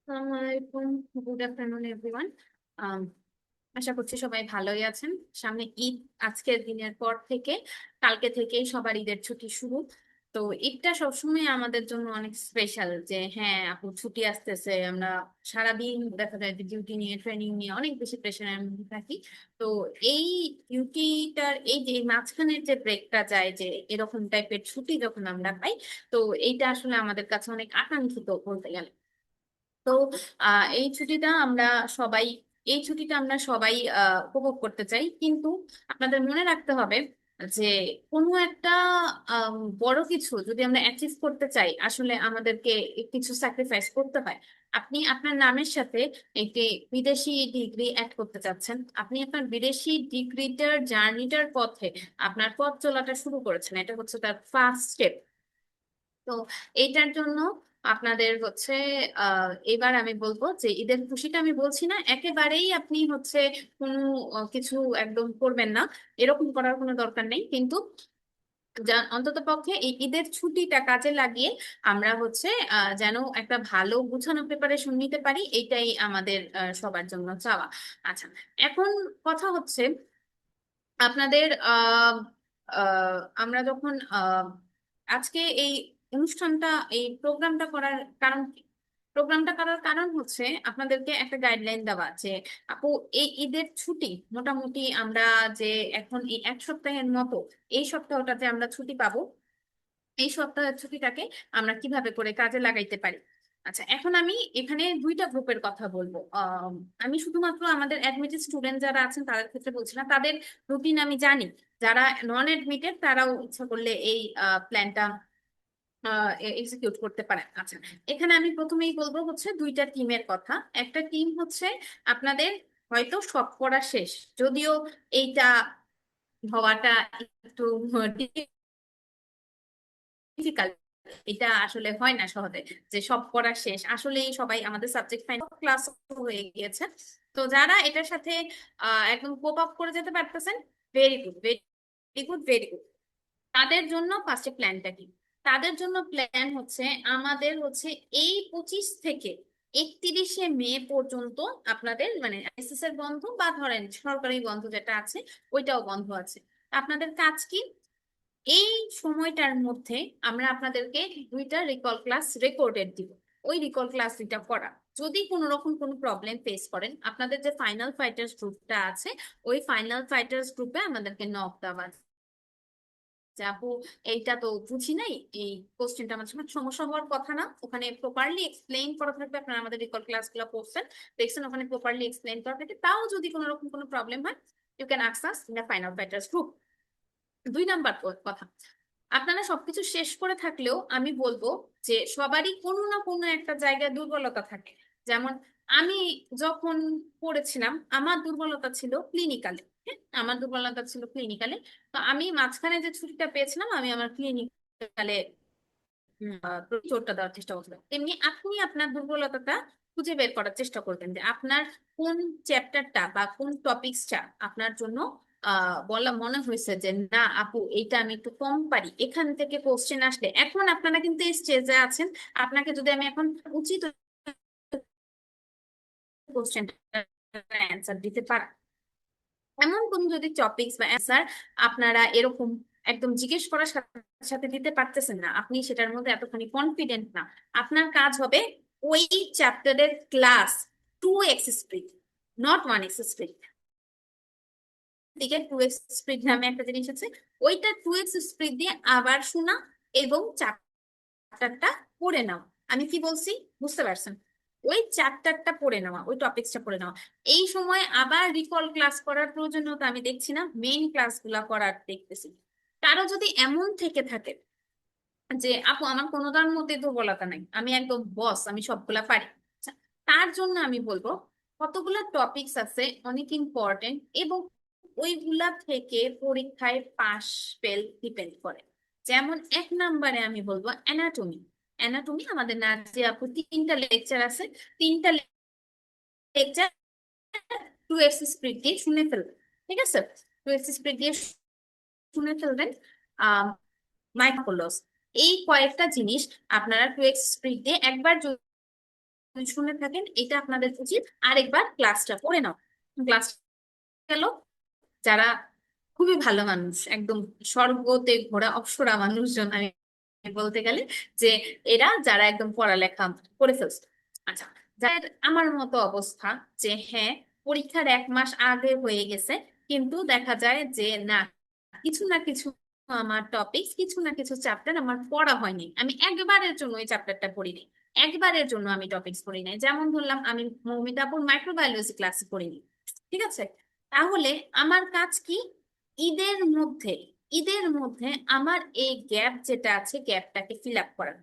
আসসালামু আলাইকুম, good afternoon everyone. আশা করছি সবাই ভালোই আছেন। সামনে ঈদ, আজকের দিনের পর থেকে কালকে থেকে সবার ঈদের ছুটি শুরু। তো ঈদটা সবসময় আমাদের জন্য অনেক স্পেশাল, যে হ্যাঁ আপু ছুটি আসতেছে, আমরা সারাদিন দেখা যায় যে ডিউটি নিয়ে ট্রেনিং নিয়ে অনেক বেশি প্রেশারের মধ্যে থাকি। তো এই ডিউটিটার এই যে মাঝখানের যে ব্রেকটা যায়, যে এরকম টাইপের ছুটি যখন আমরা পাই, তো এইটা আসলে আমাদের কাছে অনেক আকাঙ্ক্ষিত বলতে গেলে। তো এই ছুটিটা আমরা সবাই এই ছুটিটা আমরা সবাই উপভোগ করতে চাই, কিন্তু আপনাদের মনে রাখতে হবে যে কোনো একটা বড় কিছু যদি আমরা অ্যাচিভ করতে চাই, আসলে আমাদেরকে কিছু স্যাক্রিফাইস করতে হয়। আপনি আপনার নামের সাথে একটি বিদেশি ডিগ্রি অ্যাড করতে চাচ্ছেন, আপনি আপনার বিদেশি ডিগ্রিটার জার্নিটার পথে আপনার পথ চলাটা শুরু করেছেন, এটা হচ্ছে তার ফার্স্ট স্টেপ। তো এইটার জন্য আপনাদের হচ্ছে এবার আমি বলবো যে ঈদের খুশিটা আমি বলছি না একেবারেই আপনি হচ্ছে কোনো কিছু একদম করবেন না, এরকম করার কোনো দরকার নেই, কিন্তু অন্তত পক্ষে এই ঈদের ছুটিটা কাজে লাগিয়ে আমরা হচ্ছে যেন একটা ভালো গুছানো প্রিপারেশন নিতে পারি, এইটাই আমাদের সবার জন্য চাওয়া। আচ্ছা, এখন কথা হচ্ছে আপনাদের আমরা যখন আজকে এই অনুষ্ঠানটা, এই প্রোগ্রামটা করার কারণ কি? প্রোগ্রামটা করার কারণ হচ্ছে আপনাদেরকে একটা গাইডলাইন দেওয়া, যে আপু এই ঈদের ছুটি মোটামুটি আমরা যে এখন এই এক সপ্তাহের মতো এই সপ্তাহটাতে আমরা ছুটি পাবো, এই সপ্তাহের ছুটিটাকে আমরা কিভাবে করে কাজে লাগাইতে পারি। আচ্ছা, এখন আমি এখানে দুইটা গ্রুপের কথা বলবো। আমি শুধুমাত্র আমাদের অ্যাডমিটেড স্টুডেন্ট যারা আছেন তাদের ক্ষেত্রে বলছি না, তাদের রুটিন আমি জানি। যারা নন অ্যাডমিটেড তারাও ইচ্ছা করলে এই প্ল্যানটা এক্সিকিউট করতে পারেন। আচ্ছা, এখানে আমি প্রথমেই বলবো হচ্ছে দুইটা টিমের কথা। একটা টিম হচ্ছে আপনাদের হয়তো সব পড়া শেষ, যদিও এইটা হওয়াটা একটু ডিফিকাল্ট। এটা আসলে হয় না সহজে যে সব পড়া শেষ, আসলেই সবাই আমাদের সাবজেক্ট ফাইনাল ক্লাস হয়ে গিয়েছে। তো যারা এটার সাথে একদম কোপ আপ করে যেতে পারতেছেন, very good, very good, very good. তাদের জন্য ফার্স্টে প্ল্যানটা কি? তাদের জন্য প্ল্যান হচ্ছে আমাদের হচ্ছে এই 25 থেকে 31শে মে পর্যন্ত আপনাদের মানে এসএস এর বন্ধ, বা ধরেন সরকারি বন্ধ যেটা আছে ওইটাও বন্ধ আছে। আপনাদের কাজ কি? এই সময়টার মধ্যে আমরা আপনাদেরকে দুইটা রিকল ক্লাস রেকর্ডেড দিব। ওই রিকল ক্লাস দুইটা করা, যদি কোনো রকম কোনো প্রবলেম ফেস করেন আপনাদের যে ফাইনাল ফাইটার্স গ্রুপটা আছে, ওই ফাইনাল ফাইটার্স গ্রুপে আমাদেরকে নক দেওয়া, যে আপু এইটা তো বুঝি নাই, এই কোশ্চেনটা আমার জন্য সমস্যা হওয়ার কথা না, ওখানে প্রপারলি এক্সপ্লেইন করা থাকবে। আপনারা আমাদের রেকর্ড ক্লাসগুলো পড়ছেন, দেখছেন ওখানে প্রপারলি এক্সপ্লেইন করা থাকে। তাও যদি কোনো রকম কোনো প্রবলেম হয়, you can ask us in the final fighters group. দুই নাম্বার কথা, আপনারা সবকিছু শেষ করে থাকলেও আমি বলবো যে সবারই কোনো না কোনো একটা জায়গায় দুর্বলতা থাকে। যেমন আমি যখন পড়েছিলাম আমার দুর্বলতা ছিল ক্লিনিক্যালে। আমার দুর্বলতা ছিল ক্লিনিক্যালে। তো আমি মাঝখানে যে ছুটিটা পেয়েছিলাম আমি আমার ক্লিনিক্যালে জোরটা দেওয়ার চেষ্টা করছিলাম। তেমনি আপনি আপনার দুর্বলতাটা খুঁজে বের করার চেষ্টা করবেন, যে আপনার কোন চ্যাপ্টারটা বা কোন টপিকসটা আপনার জন্য বলা মনে হয়েছে যে না আপু এইটা আমি একটু কম পারি, এখান থেকে কোশ্চেন আসলে। এখন আপনারা কিন্তু এই স্টেজে আছেন, আপনাকে যদি আমি এখন উচিত কোশ্চেনটা অ্যান্সার দিতে পারি, এমন কোন যদি টপিকস বা অ্যান্সার আপনারা এরকম একদম জিজ্ঞেস করার সাথে সাথে দিতে পারতেছেন না, আপনি সেটার মধ্যে এতখানি কনফিডেন্ট না, আপনার কাজ হবে ওই চ্যাপ্টারের class 2x speed, not 1x speed. দিকে 2x স্পিড নামে একটা জিনিস আছে, ওইটা 2x স্পিড দিয়ে আবার শোনা এবং চ্যাপ্টারটা পড়ে নাও। আমি কি বলছি বুঝতে পারছেন? ওই চ্যাপ্টারটা পড়ে নেওয়া, ওই টপিকসটা পড়ে নেওয়া। এই সময় আবার রিকল ক্লাস করার প্রয়োজনীয়তা আমি দেখছি না, মেইন ক্লাসগুলা করার দেখতেছি। কারো যদি এমন থেকে থাকে যে আপু আমার কোনোটার মধ্যে দুর্বলতা নাই, আমি একদম বস, আমি সবগুলা পারি, আচ্ছা, তার জন্য আমি বলবো কতগুলা টপিকস আছে অনেক ইম্পর্টেন্ট, এবং ওইগুলা থেকে পরীক্ষায় পাস ফেল ডিপেন্ড করে। যেমন এক নম্বরে আমি বলবো অ্যানাটমি। অ্যানাটমি আমাদের নাজিয়া আপু 3টা লেকচার আছে, 3টা লেকচার 2x স্পিড দিয়ে শুনে ফেলবেন। ঠিক আছে, 2x স্পিড দিয়ে শুনে ফেলবেন। মাইক্রোলস, এই কয়েকটা জিনিস আপনারা 2x স্পিড দিয়ে একবার শুনে থাকেন, এটা আপনাদের উচিত আরেকবার ক্লাসটা পড়ে নাও। ক্লাস গেল, যারা খুবই ভালো মানুষ, একদম স্বর্গতে ঘোরা অপ্সরা মানুষজন, আমি বলতে গেলে যে এরা যারা একদম পড়ালেখা করে ফেলছে। আচ্ছা, যাদের আমার মতো অবস্থা, যে হ্যাঁ পরীক্ষার 1 মাস আগে হয়ে গেছে, কিন্তু দেখা যায় যে না, কিছু না কিছু আমার টপিক, কিছু না কিছু চ্যাপ্টার আমার পড়া হয়নি, আমি একবারের জন্য ওই চ্যাপ্টারটা পড়িনি, একবারের জন্য আমি টপিকস পড়ি নাই। যেমন ধরলাম আমি মৌমিতাপুর মাইক্রোবায়োলজি ক্লাস পড়িনি, ঠিক আছে? তাহলে আমার কাজ কি, ঈদের মধ্যে ঈদের মধ্যে আমার এই গ্যাপ যেটা আছে, গ্যাপটাকে ফিল আপ করা।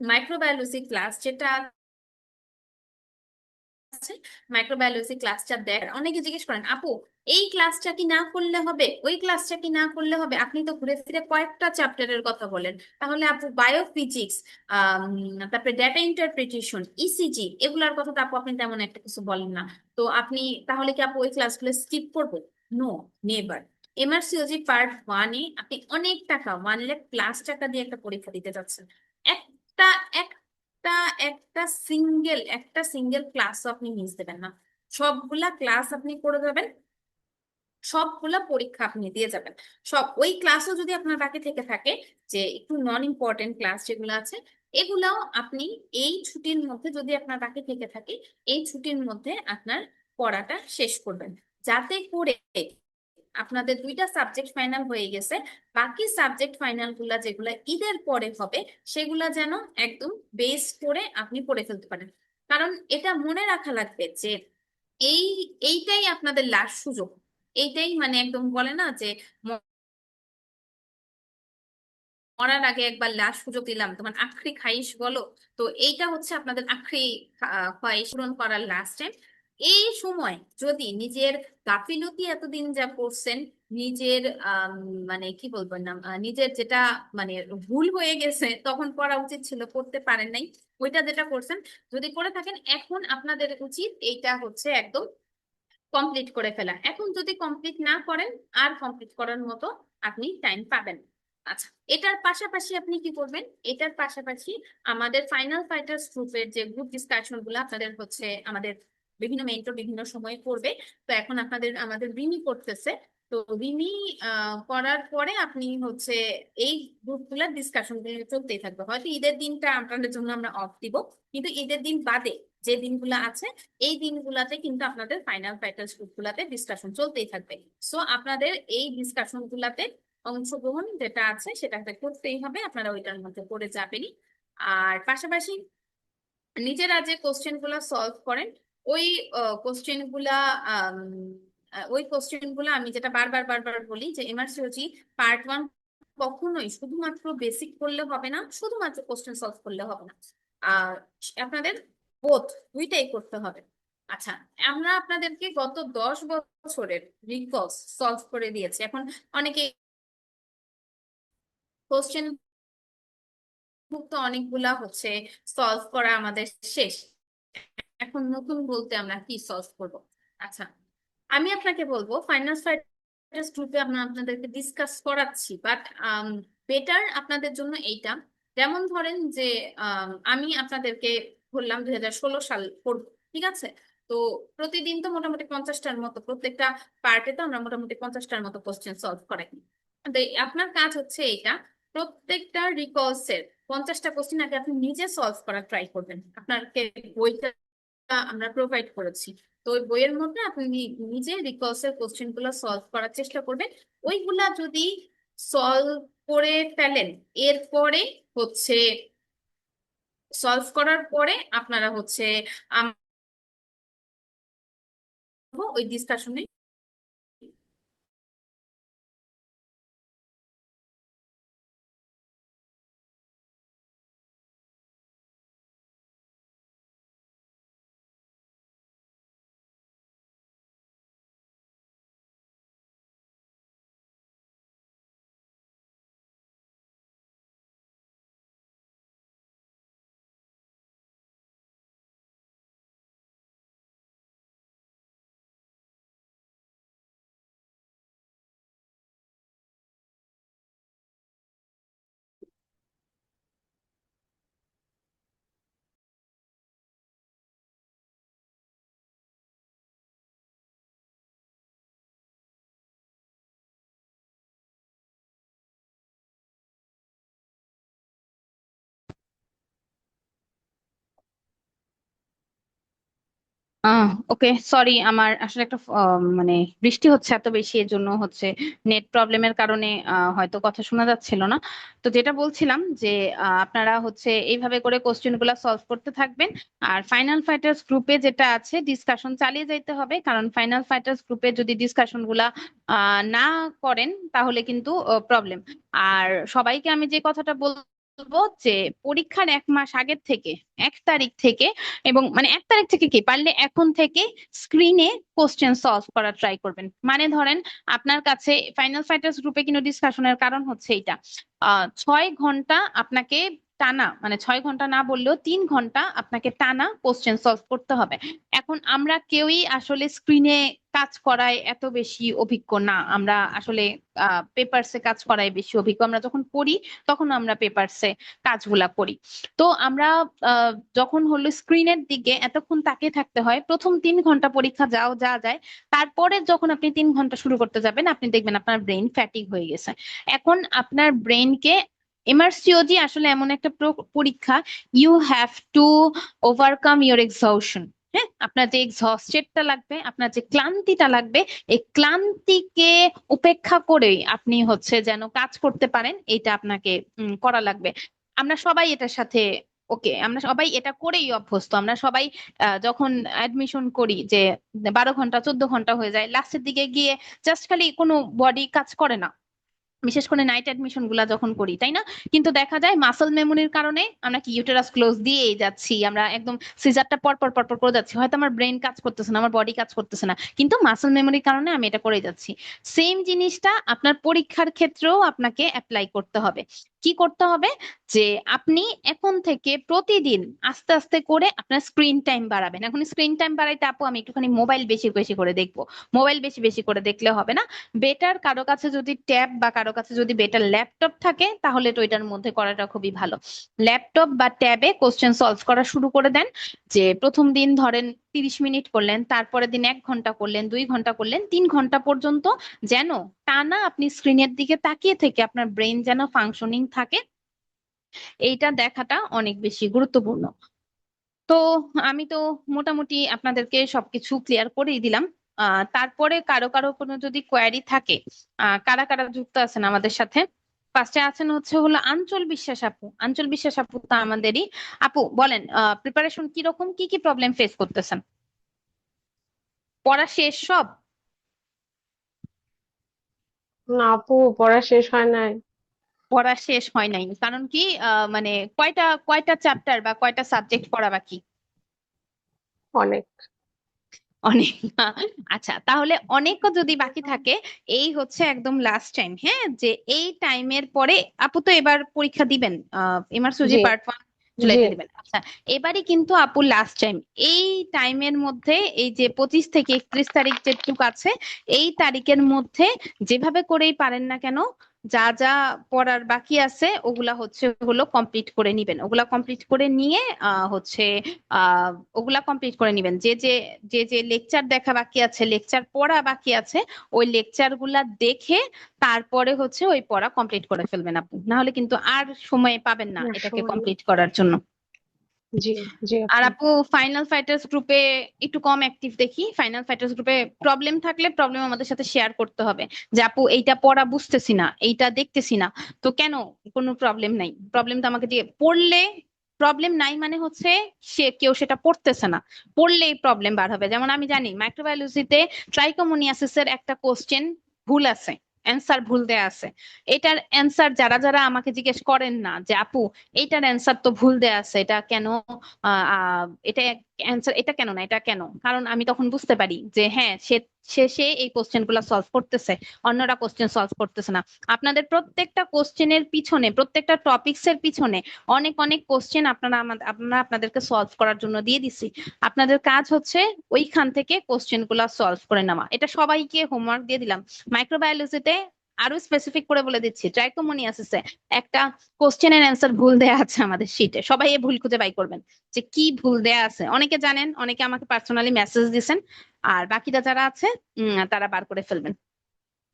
মাইক্রোবায়োলজি ক্লাস যেটা আছে, মাইক্রোবায়োলজি ক্লাসটা দেখ, অনেকে জিজ্ঞেস করেন আপু এই ক্লাসটা কি না করলে হবে, ওই ক্লাসটা কি না করলে হবে, আপনি তো ঘুরে ফিরে কয়েকটা চ্যাপ্টারের কথা বলেন, তাহলে আপু বায়োফিজিক্স, তারপরে ডেটা ইন্টারপ্রিটেশন, ইসিজি, এগুলার কথা তো আপু আপনি তেমন একটা কিছু বলেন না। তো আপনি তাহলে কি আপু ওই ক্লাসগুলো স্কিপ করবো? No, never. এমআরসিওজি পার্ট 1-এ আপনি অনেক টাকা, 1 লাখ+ টাকা দিয়ে একটা পরীক্ষা দিতে যাচ্ছেন, একটা একটা একটা সিঙ্গেল ক্লাসও আপনি মিস দেবেন না, সবগুলা ক্লাস আপনি করে যাবেন, সবগুলা পরীক্ষা আপনি দিয়ে যাবেন। সব ওই ক্লাসও যদি আপনার বাকি থেকে থাকে, যে একটু নন ইম্পর্টেন্ট ক্লাস যেগুলো আছে, এগুলাও আপনি এই ছুটির মধ্যে, যদি আপনার বাকি থেকে থাকে, এই ছুটির মধ্যে আপনার পড়াটা শেষ করবেন, যাতে করে আপনাদের 2টা সাবজেক্ট ফাইনাল হয়ে গেছে, বাকি সাবজেক্ট ফাইনাল গুলা যেগুলা ঈদের পরে হবে, সেগুলা যেন একদম বেস করে আপনি পড়ে ফেলতে পারেন। কারণ এটা মনে রাখা লাগবে যে এই এইটাই আপনাদের লাস্ট সুযোগ, এইটাই মানে একদম বলে না যে মরার আগে একবার লাস্ট সুযোগ দিলাম, তোমার আখরি খাইশ বলো। তো এইটা হচ্ছে আপনাদের আখরি খাইশ পূরণ করার লাস্ট টাইম। এই সময় যদি নিজের গাফিলতি এতদিন যা করছেন, নিজের মানে কি বলবো না, নিজের যেটা মানে ভুল হয়ে গেছে, তখন করা উচিত ছিল, করতে পারেন নাই, ওইটা যেটা করছেন যদি করে থাকেন, এখন আপনাদের উচিত এইটা হচ্ছে একদম কমপ্লিট করে ফেলা। এখন যদি কমপ্লিট না করেন, আর কমপ্লিট করার মতো আপনি টাইম পাবেন না। আচ্ছা, এটার পাশাপাশি আপনি কি করবেন, এটার পাশাপাশি আমাদের ফাইনাল ফাইটার্স গ্রুপের যে গ্রুপ ডিসকাশন গুলো আপনাদের হচ্ছে, আমাদের বিভিন্ন মেন্টর বিভিন্ন সময় করবে। তো এখন আমাদের রিমি করতেছে। তো রিমি করার পরে আপনি হচ্ছে এই গ্রুপগুলোর ডিসকাশন গুলো চলতেই থাকবে, হয়তো ঈদের দিনটা আপনাদের জন্য আমরা অফ দিব, কিন্তু ঈদের দিন বাদে যে দিনগুলো আছে, এই দিনগুলাতে কিন্তু আপনাদের ফাইনাল ফাইটার্স গ্রুপগুলাতে ডিসকাশন চলতেই থাকবে। সো আপনাদের এই ডিসকাশন গুলাতে অংশগ্রহণ যেটা আছে সেটাতে করতেই হবে, আপনারা ওইটার মধ্যে পড়ে যাবেনই। আর পাশাপাশি নিজেরা যে কোশ্চেন গুলা সলভ করেন, ওই কোশ্চেন গুলা আম, ওই কোশ্চেন গুলা আমি যেটা বারবার বারবার বলি, যে এমআরসিওজি পার্ট 1 কখনোই শুধুমাত্র বেসিক করলে হবে না, শুধুমাত্র কোশ্চেন সলভ করলে হবে না, আর আপনাদের বোথ দুইটাই করতে হবে। আচ্ছা, আমরা আপনাদেরকে গত 10 বছরের রিকলস সলভ করে দিয়েছি। এখন অনেকে কোশ্চেন মুক্ত অনেকগুলা হচ্ছে সলভ করা আমাদের শেষ, এখন নতুন বলতে আমরা কি সলভ করব? আচ্ছা, আমি আপনাকে বলবো ফাইনাল ফাইটার্স গ্রুপে আমরা আপনাদেরকে ডিসকাস করাচ্ছি, বাট বেটার আপনাদের জন্য এইটা। যেমন ধরেন যে আমি আপনাদেরকে বললাম 2016 সাল পড়ব, ঠিক আছে? তো প্রতিদিন তো মোটামুটি 50টার মতো, প্রত্যেকটা পার্টে তো আমরা মোটামুটি 50টার মতো কোশ্চেন সলভ করাই। তো আপনার কাজ হচ্ছে এইটা, প্রত্যেকটা রিকলসের 50টা কোশ্চেন আগে আপনি নিজে সলভ করার ট্রাই করবেন। আপনাকে বইটা আমরা প্রোভাইড করেছি, তো ওই বইয়ের মধ্যে আপনি নিজে রিকলসের কোশ্চেন গুলো সলভ করার চেষ্টা করবেন। ওইগুলা যদি সলভ করে ফেলেন, এরপরে হচ্ছে সলভ করার পরে আপনারা হচ্ছে ওই ডিসকাশনে ওকে, সরি, আমার আসলে একটা মানে বৃষ্টি হচ্ছে এত বেশি, এর জন্য হচ্ছে নেট প্রবলেমের কারণে হয়তো কথা শোনা যাচ্ছিল না। তো যেটা বলছিলাম যে আপনারা হচ্ছে এইভাবে করে কোশ্চেন গুলা সলভ করতে থাকবেন। আর ফাইনাল ফাইটার্স গ্রুপে যেটা আছে ডিসকাশন চালিয়ে যাইতে হবে, কারণ ফাইনাল ফাইটার্স গ্রুপে যদি ডিসকাশন গুলা না করেন তাহলে কিন্তু প্রবলেম। আর সবাইকে আমি যে কথাটা বলবো যে পরীক্ষার 1 মাস আগের থেকে, 1 তারিখ থেকে, এবং মানে 1 তারিখ থেকে কি পারলে এখন থেকে স্ক্রিনে কোশ্চেন সলভ করা ট্রাই করবেন। মানে ধরেন আপনার কাছে ফাইনাল ফাইটার্স গ্রুপে কিন্তু ডিসকাশনের কারণ হচ্ছে এটা, 6 ঘন্টা আপনাকে টানা, মানে 6 ঘন্টা না বললেও 3 ঘন্টা আপনাকে টানা কোশ্চেন সলভ করতে হবে। এখন আমরা কেউই আসলে স্ক্রিনে কাজ করায় এত বেশি অভিজ্ঞ না, আমরা আসলে পেপারসে কাজ করায় বেশি অভিজ্ঞ। আমরা যখন পড়ি তখন আমরা পেপারসে কাজগুলা করি। তো আমরা যখন হলো স্ক্রিনের দিকে এতক্ষণ তাকিয়ে থাকতে হয়, প্রথম 3 ঘন্টা পরীক্ষা যাও যা যায়, তারপরে যখন আপনি 3 ঘন্টা শুরু করতে যাবেন আপনি দেখবেন আপনার ব্রেন ফ্যাটিক হয়ে গেছে। এখন আপনার ব্রেনকে, এমআরসিওজি আসলে এমন একটা পরীক্ষা, you have to overcome your exhaustion. হ্যাঁ, আপনার যে এক্সহস্টেডটা লাগবে, আপনার যে ক্লান্তিটা লাগবে, এই ক্লান্তিকে উপেক্ষা করেই আপনি হচ্ছে যেন কাজ করতে পারেন, এটা আপনাকে করা লাগবে। আমরা সবাই এটার সাথে ওকে, আমরা সবাই এটা করেই অভ্যস্ত। আমরা সবাই যখন অ্যাডমিশন করি যে 12 ঘন্টা 14 ঘন্টা হয়ে যায়, লাস্টের দিকে গিয়ে জাস্ট খালি কোনো বডি কাজ করে না, বিশেষ করে নাইট অ্যাডমিশন গুলা যখন করি, তাই না? কিন্তু দেখা যায় মাসল মেমোরির কারণে আমরা কি ইউটেরাস ক্লোজ দিয়েই যাচ্ছি, আমরা একদম সিজারটা পর পর পর পর করে যাচ্ছি, হয়তো আমার ব্রেন কাজ করতেছে না, আমার বডি কাজ করতেছে না, কিন্তু মাসল মেমোরির কারণে আমি এটা করে যাচ্ছি। সেম জিনিসটা আপনার পরীক্ষার ক্ষেত্রেও আপনাকে অ্যাপ্লাই করতে হবে। কি করতে হবে? যে আপনি এখন থেকে প্রতিদিন আস্তে আস্তে করে আপনার স্ক্রিন টাইম বাড়াবেন। এখন স্ক্রিন টাইম বাড়াইতে আপু আমি একটুখানি মোবাইল বেশি বেশি করে দেখবো, মোবাইল বেশি বেশি করে দেখলে হবে না। বেটার কারো কাছে যদি ট্যাব বা কারো কাছে যদি বেটার ল্যাপটপ থাকে তাহলে তো এটার মধ্যে করাটা খুবই ভালো। ল্যাপটপ বা ট্যাবে কোশ্চেন সলভ করা শুরু করে দেন। যে প্রথম দিন ধরেন 30 মিনিট করলেন, তারপরের দিন 1 ঘন্টা করলেন, 2 ঘন্টা করলেন, 3 ঘন্টা পর্যন্ত যেন টানা আপনি স্ক্রিনের দিকে তাকিয়ে থেকে আপনার ব্রেন যেন ফাংশনিং থাকে, এইটা দেখাটা অনেক বেশি গুরুত্বপূর্ণ। তো আমি তো মোটামুটি আপনাদেরকে সবকিছু ক্লিয়ার করেই দিলাম। তারপরে কারো কারো কোনো যদি কোয়ারি থাকে, কারা কারা যুক্ত আছেন আমাদের সাথে? ফার্স্টে আছেন হচ্ছে হলো আঞ্চল বিশ্বাস আপু। আঞ্চল বিশ্বাস আপু তো আমাদেরই। আপু বলেন, প্রিপারেশন কিরকম, কি কি প্রবলেম ফেস করতেছেন? পড়া শেষ সব? না আপু, পড়া শেষ হয় নাই। পড়া শেষ হয় নাই কারণ কি? মানে কয়টা কয়টা চ্যাপ্টার বা কয়টা সাবজেক্ট পড়া বাকি? অনেক। অনেক। আচ্ছা, তাহলে অনেকও যদি বাকি থাকে, এই হচ্ছে একদম লাস্ট টাইম, হ্যাঁ, যে এই টাইমের পরে আপু তো এবার পরীক্ষা দিবেন, এমআরসিজি জি। পার্ট 1 জি। জুলাইতে দিবেন। আচ্ছা, এবারই কিন্তু আপু লাস্ট টাইম। এই টাইমের মধ্যে, এই যে 25 থেকে 31 তারিখ যেটুকু আছে, এই তারিখের মধ্যে যেভাবে করেই পারেন না কেন, যা যা পড়ার বাকি আছে ওগুলা হচ্ছে হলো কমপ্লিট করে নিবেন। ওগুলা কমপ্লিট করে নিয়ে হচ্ছে আহ ওগুলা কমপ্লিট করে নিবেন। যে যে যে যে লেকচার দেখা বাকি আছে, লেকচার পড়া বাকি আছে, ওই লেকচার গুলা দেখে তারপরে হচ্ছে ওই পড়া কমপ্লিট করে ফেলবেন আপু, না হলে কিন্তু আর সময় পাবেন না আমার এটাকে সময় নেই। কমপ্লিট করার জন্য। জি। জি আর আপু। আপু ফাইনাল ফাইটার্স গ্রুপে একটু কম অ্যাক্টিভ দেখি। ফাইনাল ফাইটার্স গ্রুপে প্রবলেম থাকলে প্রবলেম আমাদের সাথে শেয়ার করতে হবে, যে আপু এইটা পড়া বুঝতেছি না, এইটা দেখতেছি না। তো কেন? কোনো প্রবলেম নাই, প্রবলেম তো আমাকে দিয়ে পড়লে, প্রবলেম নাই মানে হচ্ছে সে কেউ সেটা পড়তেছে না, পড়লেই প্রবলেম বার হবে। যেমন আমি জানি মাইক্রোবায়োলজিতে ট্রাইকোমোনিয়াসিসের একটা কোশ্চেন ভুল আছে, অ্যান্সার ভুল দেয়া আছে। এটার অ্যান্সার যারা যারা আমাকে জিজ্ঞেস করেন না যে আপু এইটার অ্যান্সার তো ভুল দেয়া আছে, এটা কেন? এটা অ্যান্সার, এটা কেন না, এটা কেন? কারণ আমি তখন বুঝতে পারি যে হ্যাঁ, সে সে সে এই কোশ্চেন গুলা সলভ করতেছে, অন্যরা কোশ্চেন সলভ করতেছে না। আপনাদের প্রত্যেকটা কোশ্চেনের পিছনে, প্রত্যেকটা টপিকস এর পিছনে অনেক অনেক কোশ্চেন আপনারা আপনাদেরকে সলভ করার জন্য দিয়ে দিছি। আপনাদের কাজ হচ্ছে ওইখান থেকে কোশ্চেন গুলা সলভ করে নেওয়া। এটা সবাইকে হোমওয়ার্ক দিয়ে দিলাম। মাইক্রোবায়োলজিতে আরো স্পেসিফিক করে বলে দিচ্ছি, ট্রাইকোমোনিয়াসিসে একটা কোশ্চেনের অ্যান্সার ভুল দেয়া আছে আমাদের শিটে, সবাই এই ভুল খুঁজে বাই করবেন যে কি ভুল দেয়া আছে। অনেকে জানেন, অনেকে আমাকে পার্সোনালি মেসেজ দিছেন, আর বাকিরা যারা আছে তারা বার করে ফেলবেন।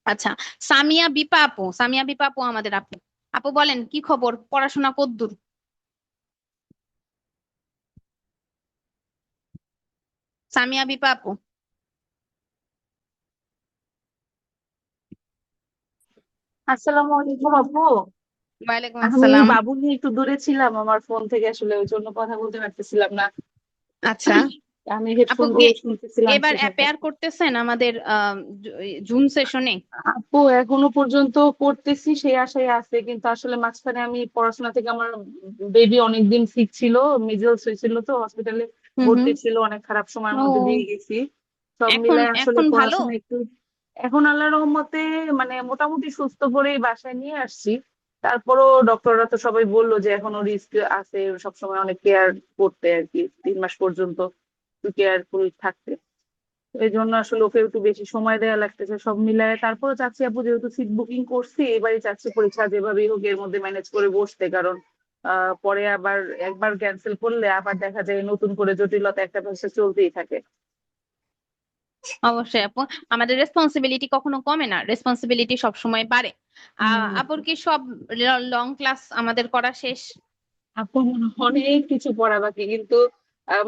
আচ্ছা, সামিয়া বিপা আপু, সামিয়া বিপা আপু আমাদের আপু। আপু বলেন কি খবর, পড়াশোনা কদ্দূর? সামিয়া বিপা আপু। আসসালামু আলাইকুম আপু। ওয়ালাইকুম আমি আসসালাম। বাবু নিয়ে একটু দূরে ছিলাম আমার ফোন থেকে, আসলে ওই জন্য কথা বলতে পারতেছিলাম না। আচ্ছা আমি আপু হেডফোন দিয়ে শুনতেছিলাম এবার সেভাবে। অ্যাপেয়ার করতেছেন আমাদের জুম সেশনে? আপু এখনো পর্যন্ত করতেছি সেই আশায় আছে, কিন্তু আসলে মাঝখানে আমি পড়াশোনা থেকে আমার বেবি অনেকদিন সিক ছিল, মিজেলস হয়েছিল, তো হসপিটালে হুম হুম। ভর্তি ছিল, অনেক খারাপ সময়ের মধ্যে দিয়ে ও গেছি। সব এখন মিলায় আসলে এখন ভালো? পড়াশোনা একটু এখন আল্লাহর রহমতে মানে মোটামুটি সুস্থ করেই বাসায় নিয়ে আসছি। তারপরও ডক্টররা তো সবাই বললো যে এখনো রিস্ক আছে, সবসময় অনেক কেয়ার করতে আর কি, 3 মাস পর্যন্ত একটু কেয়ারফুল থাকতে। তো এই জন্য আসলে ওকে একটু বেশি সময় দেওয়া লাগতেছে সব মিলায়। তারপরও চাচ্ছি আপু, যেহেতু সিট বুকিং করছি, এবারই চাচ্ছি পরীক্ষা যেভাবেই হোক এর মধ্যে ম্যানেজ করে বসতে, কারণ পরে আবার একবার ক্যান্সেল করলে আবার দেখা যায় নতুন করে জটিলতা একটা ভাষা চলতেই থাকে। অবশ্যই আপু, আমাদের রেসপন্সিবিলিটি কখনো কমে না, রেসপন্সিবিলিটি সবসময় বাড়ে। আপুর কি সব লং ক্লাস আমাদের করা শেষ? এখন অনেক কিছু পড়া বাকি, কিন্তু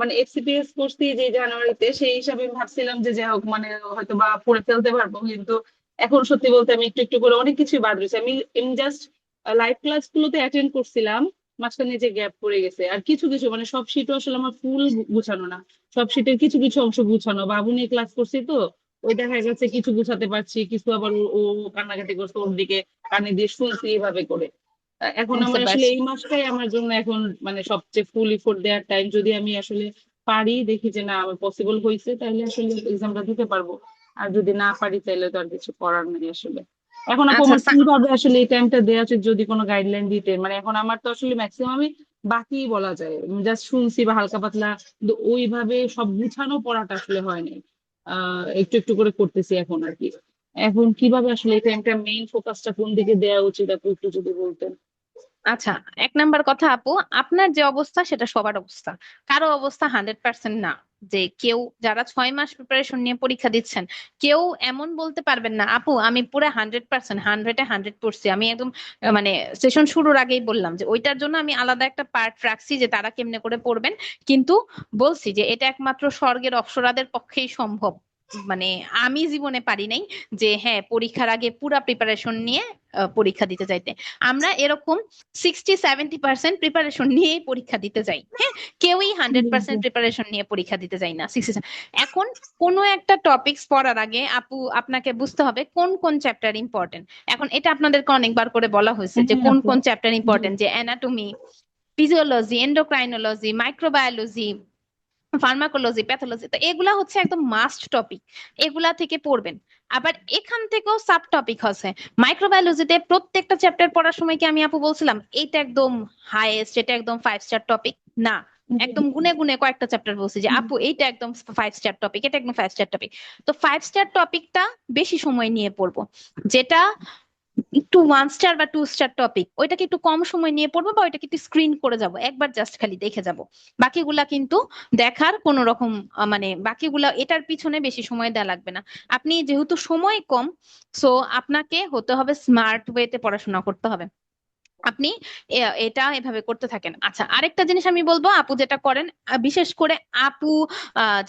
মানে এফসিপিএস করছি যে জানুয়ারিতে, সেই হিসাবে আমি ভাবছিলাম যে যাই হোক মানে হয়তো বা পড়ে ফেলতে পারবো, কিন্তু এখন সত্যি বলতে আমি একটু একটু করে অনেক কিছু বাদ রয়েছে। আমি জাস্ট লাইভ ক্লাস গুলোতে অ্যাটেন্ড করছিলাম, মাঝখানে যে গ্যাপ পড়ে গেছে। আর কিছু কিছু মানে সব শিটও আসলে আমার ফুল গুছানো না, সব শিটের কিছু কিছু অংশ গুছানো। বাবু নিয়ে ক্লাস করছি তো, ওই দেখা যাচ্ছে কিছু গুছাতে পারছি, কিছু আবার ও কান্নাকাটি করছে, ওর দিকে কানে দিয়ে শুনছি এইভাবে করে। এখন বুঝতে আমার আসলে পারছি। এই মাসটাই আমার জন্য এখন মানে সবচেয়ে ফুল ইফোর্ট দেওয়ার টাইম। যদি আমি আসলে পারি, দেখি যে না আমার পসিবল হয়েছে, তাহলে আসলে এক্সামটা দিতে পারবো। আর যদি না পারি তাহলে তো আর কিছু করার নেই আসলে। এখন আপু আচ্ছা আমার কিভাবে আসলে এই টাইমটা দেওয়া উচিত, যদি কোনো গাইডলাইন দিতেন। মানে এখন আমার তো আসলে ম্যাক্সিমামই বাকি বলা যায়, জাস্ট শুনছি বা হালকা পাতলা, কিন্তু ওইভাবে সব গুছানো পড়াটা আসলে হয় নাই। একটু একটু করে করতেছি এখন আর কি। এখন কিভাবে আসলে এই টাইমটা মেইন ফোকাসটা কোন দিকে দেওয়া উচিত আপু একটু যদি বলতেন। আচ্ছা, এক নাম্বার কথা আপু, আপনার যে অবস্থা সেটা সবার অবস্থা, কারো অবস্থা 100% না। যে কেউ যারা 6 মাস প্রিপারেশন নিয়ে পরীক্ষা দিচ্ছেন, কেউ এমন বলতে পারবেন না আপু আমি পুরো 100%, 100-এ 100 পড়ছি। আমি একদম মানে সেশন শুরুর আগেই বললাম যে ওইটার জন্য আমি আলাদা একটা পার্ট রাখছি যে তারা কেমনে করে পড়বেন, কিন্তু বলছি যে এটা একমাত্র স্বর্গের অপ্সরাদের পক্ষেই সম্ভব। মানে আমি জীবনে পারি নাই যে হ্যাঁ পরীক্ষার আগে পুরা প্রিপারেশন নিয়ে পরীক্ষা দিতে যাইতে। আমরা এরকম 60-70% প্রিপারেশন নিয়েই পরীক্ষা দিতে যাই, হ্যাঁ। কেউই 100% প্রিপারেশন নিয়ে পরীক্ষা দিতে যাই না 60। এখন কোনো একটা টপিকস পড়ার আগে আপু আপনাকে বুঝতে হবে কোন কোন চ্যাপ্টার ইম্পর্টেন্ট। এখন এটা আপনাদেরকে অনেকবার করে বলা হয়েছে হ্যাঁ যে কোন আপু। কোন চ্যাপ্টার জি। ইম্পর্টেন্ট, যে anatomy, physiology, endocrinology, microbiology, pharmacology, pathology, তো এগুলা হচ্ছে একদম মাস্ট টপিক, এগুলা থেকে পড়বেন। আবার এখান থেকেও সাব টপিক আছে। মাইক্রোবায়োলজিতে প্রত্যেকটা চ্যাপ্টার পড়ার সময় কি আমি আপু বলছিলাম এইটা একদম হাইয়েস্ট, এটা একদম 5 স্টার টপিক? না, জি। একদম গুনে গুনে কয়েকটা চ্যাপ্টার বলছি যে আপু এইটা একদম 5 স্টার টপিক, এটা একদম 5 স্টার টপিক। তো 5 স্টার টপিকটা বেশি সময় নিয়ে পড়বো, যেটা একটু 1 স্টার বা 2 স্টার টপিক ওইটাকে একটু কম সময় নিয়ে পড়বো, বা ওইটাকে একটু স্ক্রিন করে যাব, একবার জাস্ট খালি দেখে যাব। বাকিগুলা কিন্তু দেখার কোন রকম মানে বাকিগুলা এটার পিছনে বেশি সময় দেওয়া লাগবে না। আপনি যেহেতু সময় কম, সো আপনাকে হতে হবে স্মার্ট ওয়েতে পড়াশোনা করতে হবে। আপনি এটা এভাবে করতে থাকেন। আচ্ছা, আরেকটা জিনিস আমি বলবো, আপু যেটা করেন, বিশেষ করে আপু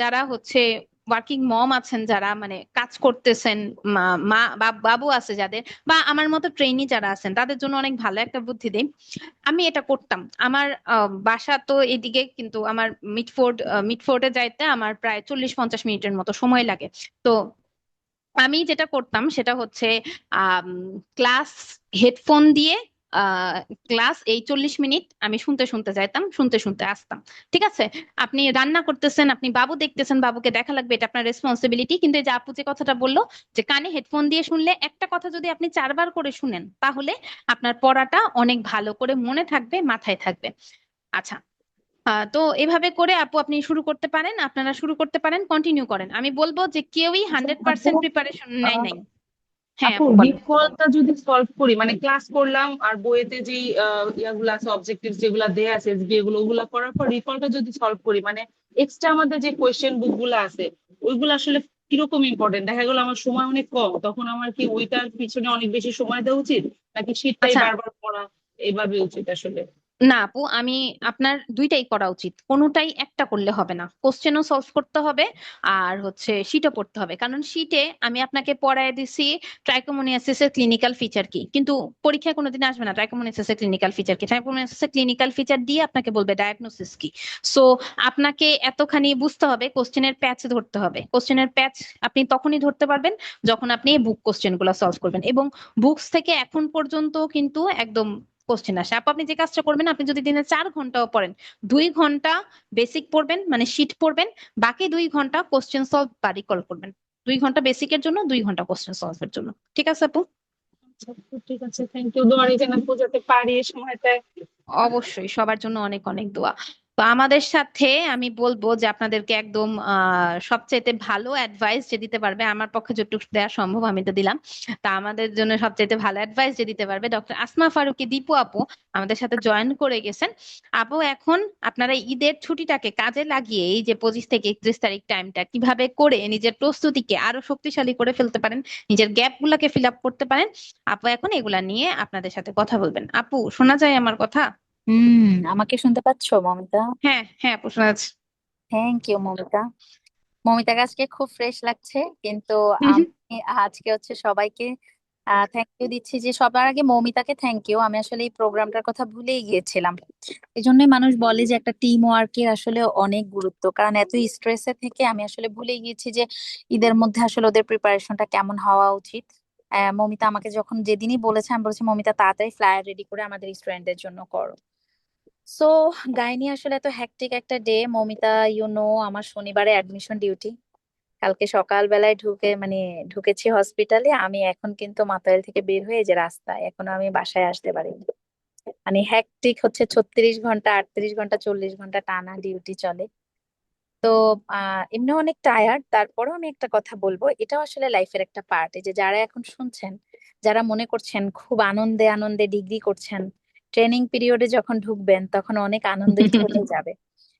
যারা হচ্ছে ওয়ার্কিং মম আছেন, যারা মানে কাজ করতেছেন, মা মা বাবু আছে যাদের, বা আমার মতো ট্রেনি যারা আছেন, তাদের জন্য অনেক ভালো একটা বুদ্ধি দেই। আমি এটা করতাম, আমার বাসা তো এদিকে, কিন্তু আমার মিডফোর্ডে যাইতে আমার প্রায় 40-50 মিনিটের মতো সময় লাগে। তো আমি যেটা করতাম সেটা হচ্ছে ক্লাস হেডফোন দিয়ে ক্লাস এই 40 মিনিট আমি শুনতে শুনতে যাইতাম, শুনতে শুনতে আসতাম। ঠিক আছে, আপনি রান্না করতেছেন, আপনি বাবু দেখতেছেন, বাবুকে দেখা লাগবে, এটা আপনার রেসপন্সিবিলিটি। কিন্তু এই যে আপু যে কথাটা বললো যে কানে হেডফোন দিয়ে শুনলে, একটা কথা যদি আপনি 4 বার করে শুনেন তাহলে আপনার পড়াটা অনেক ভালো করে মনে থাকবে, মাথায় থাকবে। আচ্ছা, তো এভাবে করে আপু আপনি শুরু করতে পারেন, আপনারা শুরু করতে পারেন, কন্টিনিউ করেন। আমি বলবো যে কেউই আচ্ছা হান্ড্রেড আপু, পার্সেন্ট প্রিপারেশন নেয় নাই। হ্যাঁ আপু আপু বলেন। ডিফল্টটা যদি সলভ করি, মানে ক্লাস করলাম আর বইয়েতে যেই ইয়াগুলো আছে, অবজেক্টিভ যেগুলো দেয়া আছে এসবি, এগুলো ওগুলা করার পর ডিফল্টটা যদি সলভ করি, মানে এক্সট্রা আমাদের যে কোয়েশ্চেন বুক গুলো আছে ওইগুলো আসলে কিরকম ইম্পর্টেন্ট। দেখা গেলো আমার সময় অনেক কম, তখন আমার কি ওইটার পিছনে অনেক বেশি সময় দেওয়া উচিত, নাকি শীটটাই আচ্ছা, বারবার পড়া এইভাবে উচিত আসলে? না আপু, আমি আপনার দুইটাই করা উচিত, কোনোটাই একটা করলে হবে না। কোশ্চেনও সলভ করতে হবে আর হচ্ছে শিটও পড়তে হবে। কারণ শিটে আমি আপনাকে পড়ায় দিছি ট্রাইকোমোনিয়াসিস এর ক্লিনিক্যাল ফিচার কি, কিন্তু পরীক্ষায় কোনোদিন আসবে না ট্রাইকোমোনিয়াসিস এর ক্লিনিক্যাল ফিচার কি। ট্রাইকোমোনিয়াসিস এর ক্লিনিক্যাল ফিচার দিয়ে আপনাকে বলবে ডায়াগনোসিস কি। সো আপনাকে এতখানি বুঝতে হবে, কোশ্চেনের প্যাচ ধরতে হবে। কোশ্চেনের প্যাচ আপনি তখনই ধরতে পারবেন যখন আপনি বুক কোশ্চেন গুলো সলভ করবেন, এবং বুকস থেকে এখন পর্যন্ত কিন্তু একদম কোশ্চেন আসে। আপু আপনি যে কাজটা করবেন, আপনি যদি দিনে 4 ঘন্টাও পড়েন, 2 ঘন্টা বেসিক পড়বেন মানে শিট পড়বেন, বাকি 2 ঘন্টা কোশ্চেন সলভ বা রিকল করবেন। 2 ঘন্টা বেসিকের জন্য, 2 ঘন্টা কোশ্চেন সলভের জন্য। ঠিক আছে আপু? আচ্ছা, ঠিক আছে, থ্যাংক ইউ। দোয়া যেন বোঝাতে পারি এই সময়টায়। অবশ্যই, সবার জন্য অনেক অনেক দোয়া। তো আমাদের সাথে আমি বলবো যে আপনাদেরকে একদম সবচাইতে ভালো অ্যাডভাইস যে দিতে পারবে, আমার পক্ষে যতটুকু দেওয়া সম্ভব আমি তো দিলাম, তা আমাদের জন্য সবচাইতে ভালো অ্যাডভাইস যে দিতে পারবে ডক্টর আসমা ফারুকী দীপু আপু আমাদের সাথে জয়েন করে গেছেন। আপু এখন আপনারা ঈদের ছুটিটাকে কাজে লাগিয়ে এই যে 25 থেকে 31 তারিখ টাইমটা কিভাবে করে নিজের প্রস্তুতিকে আরো শক্তিশালী করে ফেলতে পারেন, নিজের গ্যাপ গুলাকে ফিল আপ করতে পারেন, আপু এখন এগুলা নিয়ে আপনাদের সাথে কথা বলবেন। আপু শোনা যায় আমার কথা? হুম, আমাকে শুনতে পাচ্ছো মমিতা? হ্যাঁ হ্যাঁ আপু, শোনা যাচ্ছে। Thank you Momita. মমিতাকে আজকে খুব ফ্রেশ লাগছে, কিন্তু হুম হুম। আমি আজকে হচ্ছে সবাইকে থ্যাংক ইউ দিচ্ছি। যে সবার আগে মমিতাকে থ্যাংক ইউ, আমি আসলে এই প্রোগ্রামটার কথা ভুলেই গিয়েছিলাম। এই জন্যই মানুষ বলে যে একটা টিম ওয়ার্কের আসলে অনেক গুরুত্ব, কারণ এত স্ট্রেসে থেকে আমি আসলে ভুলে গিয়েছি যে ঈদের মধ্যে আসলে ওদের প্রিপারেশনটা কেমন হওয়া উচিত। মমিতা আমাকে যখন যেদিনই বলেছে, আমি বলেছি মমিতা তাড়াতাড়ি ফ্লায়ার রেডি করে আমাদের স্টুডেন্টদের জন্য করো। সো গাইনি আসলে এত হ্যাকটিক একটা ডে মমিতা, আমার শনিবারে অ্যাডমিশন ডিউটি। কালকে সকালবেলায় ঢুকেছি হসপিটালে। আমি এখন কিন্তু মাতাইল থেকে বের হয়ে যে রাস্তায়, এখনো আমি বাসায় আসতে পারিনি। মানে হ্যাকটিক হচ্ছে, 36 ঘন্টা 38 ঘন্টা 40 ঘন্টা টানা ডিউটি চলে। তো এমনি অনেক টায়ার্ড, তারপরেও আমি একটা কথা বলবো, এটাও আসলে লাইফের একটা পার্ট। এই যে যারা এখন শুনছেন, যারা মনে করছেন খুব আনন্দে আনন্দে ডিগ্রি করছেন, ট্রেনিং পিরিয়ডে যখন ঢুকবেন তখন অনেক আনন্দিত হয়ে যাবে।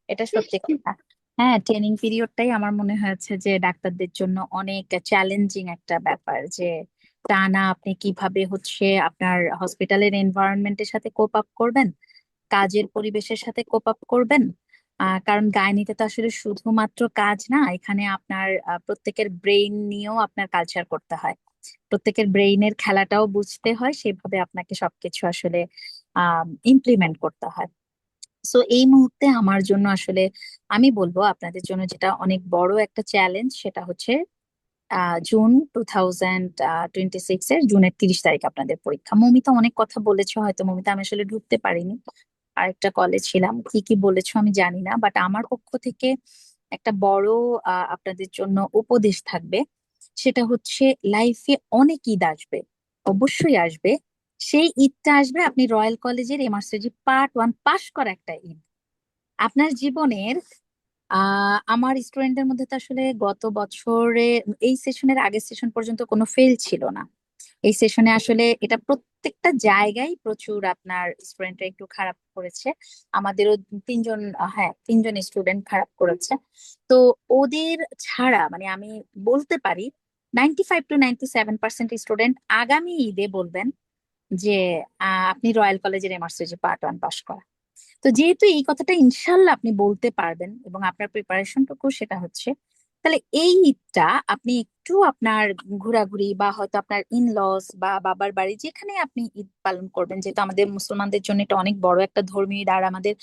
এটা সত্যি কথা। হ্যাঁ, ট্রেনিং পিরিয়ডটাই আমার মনে হয়েছে যে ডাক্তারদের জন্য অনেক চ্যালেঞ্জিং একটা ব্যাপার। যে টানা আপনি কিভাবে হচ্ছে আপনার হসপিটালের এনভায়রনমেন্টের সাথে কোপ আপ করবেন, কাজের পরিবেশের সাথে কোপ আপ করবেন। কারণ গাইনিতে তো আসলে শুধুমাত্র কাজ না, এখানে আপনার প্রত্যেকের ব্রেইন নিয়েও আপনার কালচার করতে হয়। প্রত্যেকের ব্রেইনের খেলাটাও বুঝতে হয়, সেভাবে আপনাকে সবকিছু আসলে ইমপ্লিমেন্ট করতে হয়। সো এই মুহূর্তে আমার জন্য আসলে আমি বলবো আপনাদের জন্য যেটা অনেক বড় একটা চ্যালেঞ্জ, সেটা হচ্ছে জুন 2026 এর জুনের 30 তারিখ আপনাদের পরীক্ষা। মমিতা অনেক কথা বলেছো, হয়তো মমিতা আমি আসলে ঢুকতে পারিনি, আরেকটা কলে ছিলাম। কি কি বলেছো আমি জানি না, বাট আমার পক্ষ থেকে একটা বড় আপনাদের জন্য উপদেশ থাকবে। সেটা হচ্ছে, লাইফে অনেক ঈদ আসবে, অবশ্যই আসবে। সেই ঈদটা আসবে আপনি রয়্যাল কলেজের এমআরসিজি পার্ট 1 পাশ করা একটা ঈদ আপনার জীবনের। আমার স্টুডেন্টদের মধ্যে তো আসলে গত বছরে এই সেশনের আগের সেশন পর্যন্ত কোনো ফেল ছিল না। এই সেশনে আসলে এটা প্রত্যেকটা জায়গায় প্রচুর আপনার স্টুডেন্টরা একটু খারাপ করেছে। আমাদেরও 3 জন, হ্যাঁ 3 জন স্টুডেন্ট খারাপ করেছে। তো ওদের ছাড়া মানে আমি বলতে পারি 95 to 97% স্টুডেন্ট আগামী ঈদে বলবেন যে আপনি রয়্যাল কলেজের এমআরসিজি পার্ট 1 পাশ করা। তো যেহেতু এই কথাটা ইনশাল্লাহ আপনি বলতে পারবেন এবং আপনার প্রিপারেশনটুকু সেটা হচ্ছে, তাহলে এই ঈদটা আপনি একটু আপনার ঘোরাঘুরি বা হয়তো আপনার ইনলস বা বাবার বাড়ি যেখানে আপনি ঈদ পালন করবেন, যেহেতু আমাদের মুসলমানদের জন্য এটা অনেক বড় একটা ধর্মীয় ঈদ, আর আমাদের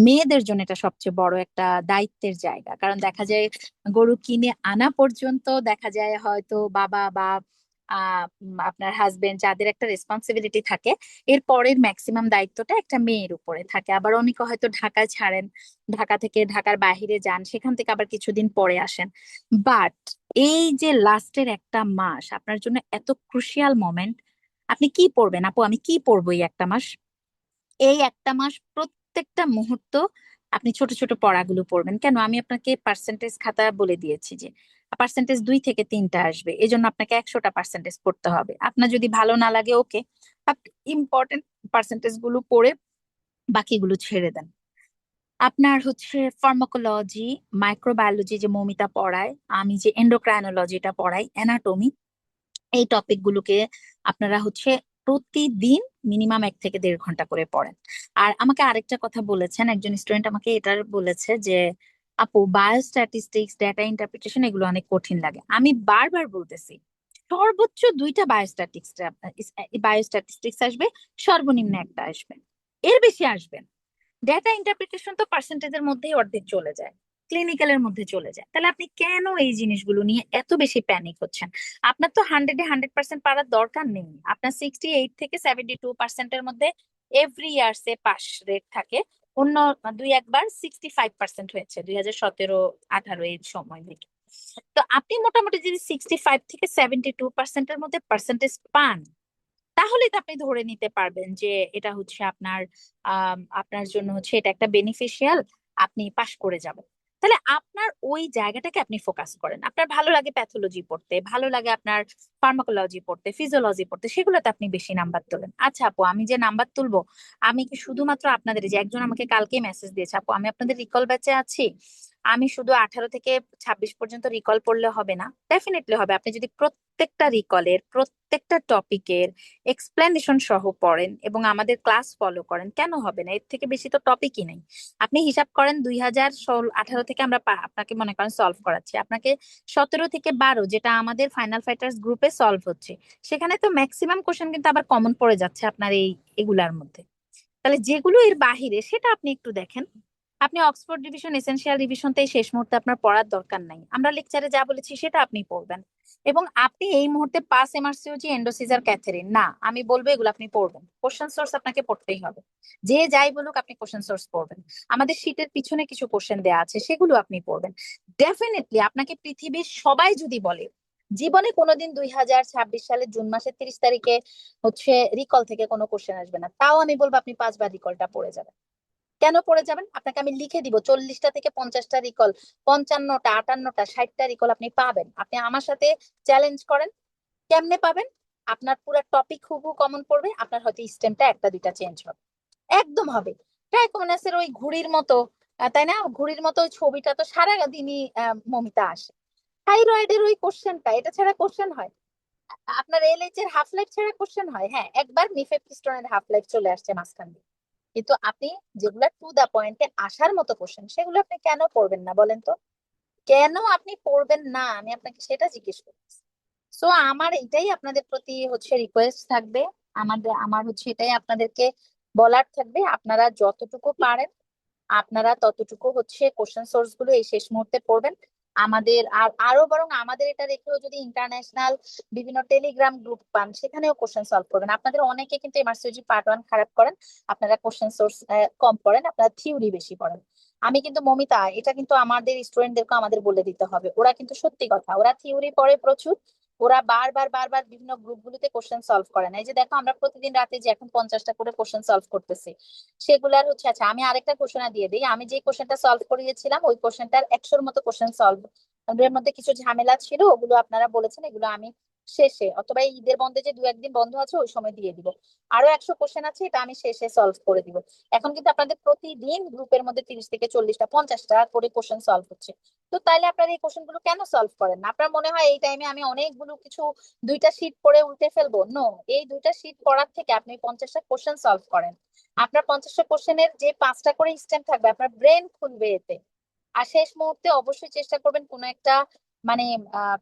মেয়েদের জন্য এটা সবচেয়ে বড় একটা দায়িত্বের জায়গা। কারণ দেখা যায় গরু কিনে আনা পর্যন্ত দেখা যায় হয়তো বাবা বা আপনার হাজবেন্ড, যাদের একটা রেসপন্সিবিলিটি থাকে, এর পরের ম্যাক্সিমাম দায়িত্বটা একটা মেয়ের উপরে থাকে। আবার অনেকে হয়তো ঢাকা ছাড়েন, ঢাকা থেকে ঢাকার বাইরে যান, সেখান থেকে আবার কিছুদিন পরে আসেন। বাট এই যে লাস্টের একটা মাস আপনার জন্য এত ক্রুশিয়াল মোমেন্ট, আপনি কি পড়বেন আপু? আমি কি পড়বো এই একটা মাস? এই একটা মাস প্রত্যেকটা মুহূর্ত আপনি ছোট ছোট পড়াগুলো পড়বেন। কেন? আমি আপনাকে পার্সেন্টেজ খাতা বলে দিয়েছি যে পার্সেন্টেজ 2 থেকে 3টা আসবে, এজন্য আপনাকে 100টা পার্সেন্টেজ পড়তে হবে। আপনার যদি ভালো না লাগে, ওকে, আপনি ইম্পর্টেন্ট পার্সেন্টেজ গুলো পড়ে বাকিগুলো ছেড়ে দেন। আপনার হচ্ছে ফার্মাকোলজি, মাইক্রোবায়োলজি যে মৌমিতা পড়ায়, আমি যে এন্ডোক্রাইনোলজিটা পড়াই, অ্যানাটমি, এই টপিক গুলোকে আপনারা হচ্ছে প্রতিদিন মিনিমাম 1 থেকে 1.5 ঘন্টা করে পড়েন। আর আমাকে আরেকটা কথা বলেছেন, একজন স্টুডেন্ট আমাকে এটার বলেছে যে আপু বায়োস্ট্যাটিস্টিক্স, ডেটা ইন্টারপ্রিটেশন এগুলো অনেক কঠিন লাগে। আমি বারবার বলতেছি সর্বোচ্চ 2টা বায়োস্ট্যাটিস্টিক্স আসবে, সর্বনিম্ন একটা আসবে, এর বেশি আসবে না। ডেটা ইন্টারপ্রিটেশন তো পার্সেন্টেজের মধ্যেই অর্ধেক চলে যায়, ক্লিনিক্যালের মধ্যে চলে যায়। তাহলে আপনি কেন এই জিনিসগুলো নিয়ে এত বেশি প্যানিক হচ্ছেন? আপনার তো 100% পারার দরকার নেই। আপনার 68 থেকে 72%-এর মধ্যে এভরি ইয়ার্সে পাস রেট থাকে। অন্য 2-1 বার 65% হয়েছে 2017-18 এই সময় থেকে। তো আপনি মোটামুটি যদি 65 থেকে 72%-এর মধ্যে পার্সেন্টেজ পান, তাহলে তো আপনি ধরে নিতে পারবেন যে এটা হচ্ছে আপনার জন্য হচ্ছে এটা একটা বেনিফিশিয়াল, আপনি পাশ করে যাবেন। তাহলে আপনার ওই জায়গাটাকে আপনি ফোকাস করেন। আপনার ভালো লাগে প্যাথোলজি পড়তে, ভালো লাগে আপনার ফার্মাকোলজি পড়তে, ফিজিওলজি পড়তে, সেগুলোতে আপনি বেশি নাম্বার তোলেন। আচ্ছা আপু, আমি যে নাম্বার তুলবো, আমি কি শুধুমাত্র আপনাদের, যে একজন আমাকে কালকে মেসেজ দিয়েছে, আপু আমি আপনাদের রিকল ব্যাচে আছি, আমি শুধু 18 থেকে 26 পর্যন্ত রিকল পড়লে হবে না? ডেফিনেটলি হবে। আপনি যদি প্রত্যেকটা রিকলের প্রত্যেকটা টপিকের এক্সপ্লেনেশন সহ পড়েন এবং আমাদের ক্লাস ফলো করেন, কেন হবে না? এর থেকে বেশি তো টপিকই নেই। আপনি হিসাব করেন 2018 থেকে আমরা আপনাকে মনে করেন সলভ করাচ্ছি, আপনাকে 17 থেকে 12 যেটা আমাদের ফাইনাল ফাইটার্স গ্রুপে সলভ হচ্ছে, সেখানে তো ম্যাক্সিমাম কোশ্চেন কিন্তু আবার কমন পড়ে যাচ্ছে আপনার এগুলার মধ্যে। তাহলে যেগুলো এর বাহিরে সেটা আপনি একটু দেখেন। আপনি অক্সফোর্ড রিভিশন, এসেনশিয়াল রিভিশনতে শেষ মুহূর্তে আপনার পড়ার দরকার নাই, আমরা লেকচারে যা বলেছি সেটা আপনি পড়বেন। এবং আপনি এই মুহূর্তে পাস এমআরসিওজি, এন্ডোসিজার, ক্যাথেরিন না, আমি বলবো এগুলো আপনি পড়বেন। কোশ্চেন সোর্স আপনাকে পড়তেই হবে, যে যাই বলুক আপনি কোশ্চেন সোর্স পড়বেন। আমাদের শীটের পিছনে কিছু কোশ্চেন দেওয়া আছে, সেগুলো আপনি পড়বেন। ডেফিনেটলি আপনাকে পৃথিবীর সবাই যদি বলে জীবনে কোনোদিন 2026 সালের জুন মাসের 30 তারিখে হচ্ছে রিকল থেকে কোনো কোশ্চেন আসবে না, তাও আমি বলবো আপনি 5 বার রিকলটা পড়ে যাবেন। কেন পড়ে যাবেন? আপনাকে আমি লিখে দিব 40টা থেকে 50টা রিকল, 55টা, 58টা, 60টা রিকল আপনি পাবেন। আপনি আমার সাথে চ্যালেঞ্জ করেন, কেমনে পাবেন? আপনার পুরো টপিক হুবহু কমন পড়বে, আপনার হয়তো স্টেমটা 1টা 2টা চেঞ্জ হবে, একদম হবে। ট্রাইকোমোনাসের ওই ঘুড়ির মতো, তাই না? ঘুড়ির মতো ওই ছবিটা তো সারা দিনই মমিতা আসে। থাইরয়েডের ওই কোশ্চেনটা, এটা ছাড়া কোশ্চেন হয়? আপনার এলএইচ এর হাফ লাইফ ছাড়া কোশ্চেন হয়? হ্যাঁ, একবার নিফেপ্টিস্টনের হাফ লাইফ চলে আসছে মাঝখান দিয়ে। কিন্তু আপনি যেগুলা টু দা পয়েন্টে আসার মতো কোশ্চেন, সেগুলো আপনি কেন পড়বেন না বলেন তো? কেন আপনি পড়বেন না, আমি আপনাকে সেটা জিজ্ঞেস করছি। সো আমার এটাই আপনাদের প্রতি হচ্ছে রিকোয়েস্ট থাকবে, আমার হচ্ছে এটাই আপনাদেরকে বলার থাকবে, আপনারা যতটুকু পারেন আপনারা ততটুকু হচ্ছে কোশ্চেন সোর্স গুলো এই শেষ মুহূর্তে পড়বেন। আমাদের আরো বরং আমাদের এটা রেখেও যদি ইন্টারন্যাশনাল বিভিন্ন টেলিগ্রাম গ্রুপ পান, সেখানেও কোশ্চেন সলভ করবেন। আপনাদের অনেকে কিন্তু এমআরসিওজি পার্ট 1 খারাপ করেন, আপনারা কোশ্চেন সোর্স কম পড়েন, আপনারা থিওরি বেশি পড়েন। আমি কিন্তু মমিতা, এটা কিন্তু আমাদের স্টুডেন্টদেরকে আমাদের বলে দিতে হবে, ওরা কিন্তু সত্যি কথা, ওরা থিওরি পড়ে প্রচুর, ওরা বারবার বারবার বিভিন্ন গ্রুপগুলোতে কোশ্চেন সলভ করে না। এই যে দেখো আমরা প্রতিদিন রাতে যে এখন 50টা করে কোশ্চেন সলভ করতেছি, সেগুলার হচ্ছে, আচ্ছা আমি আরেকটা কোশ্চেন দিয়ে দিই, আমি যে কোশ্চেনটা সলভ করিয়েছিলাম ওই কোশ্চেনটার 100-র মতো কোশ্চেন সলভ, এর মধ্যে কিছু ঝামেলা ছিল, ওগুলো আপনারা বলেছেন, এগুলো আমি শেষে অথবা এই ঈদের বন্ধে যে 2-1 দিন বন্ধ আছে ওই সময় দিয়ে দিব। আরো 100 কোশ্চেন আছে, এটা আমি শেষে সলভ করে দিব। এখন কিন্তু আপনাদের প্রতিদিন গ্রুপের মধ্যে 30 থেকে 40টা 50টা করে কোশ্চেন সলভ হচ্ছে। তো তাইলে আপনারা এই কোশ্চেন গুলো কেন সলভ করেন না? আপনার মনে হয় এই টাইমে আমি অনেকগুলো কিছু 2টা শীট পড়ে উল্টে ফেলবো? নো, এই 2টা শীট পড়ার থেকে আপনি 50টা কোশ্চেন সলভ করেন। আপনার 50টা কোশ্চেনের যে 5টা করে স্টেম থাকবে, আপনার ব্রেন খুলবে এতে। আর শেষ মুহূর্তে অবশ্যই চেষ্টা করবেন কোনো একটা মানে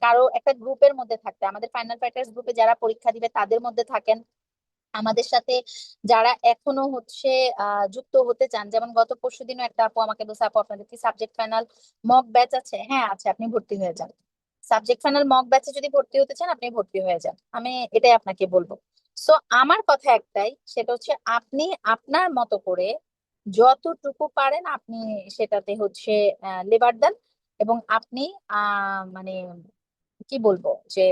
কারো একটা গ্রুপের মধ্যে থাকতে। আমাদের ফাইনাল ফাইটার্স গ্রুপে যারা পরীক্ষা দিবে তাদের মধ্যে থাকেন। আমাদের সাথে যারা এখনো হচ্ছে যুক্ত হতে চান, যেমন গত পরশুদিনও একটা আপু আমাকে বলছে, আপু আপনাদের কি সাবজেক্ট ফাইনাল মক ব্যাচ আছে? হ্যাঁ আছে, আপনি ভর্তি হয়ে যান। সাবজেক্ট ফাইনাল মক ব্যাচে যদি ভর্তি হতে চান আপনি ভর্তি হয়ে যান, আমি এটাই আপনাকে বলবো। সো আমার কথা একটাই, সেটা হচ্ছে আপনি আপনার মতো করে যতটুকু পারেন আপনি সেটাতে হচ্ছে লেবার দেন। এবং আপনি মানে কি বলবো যে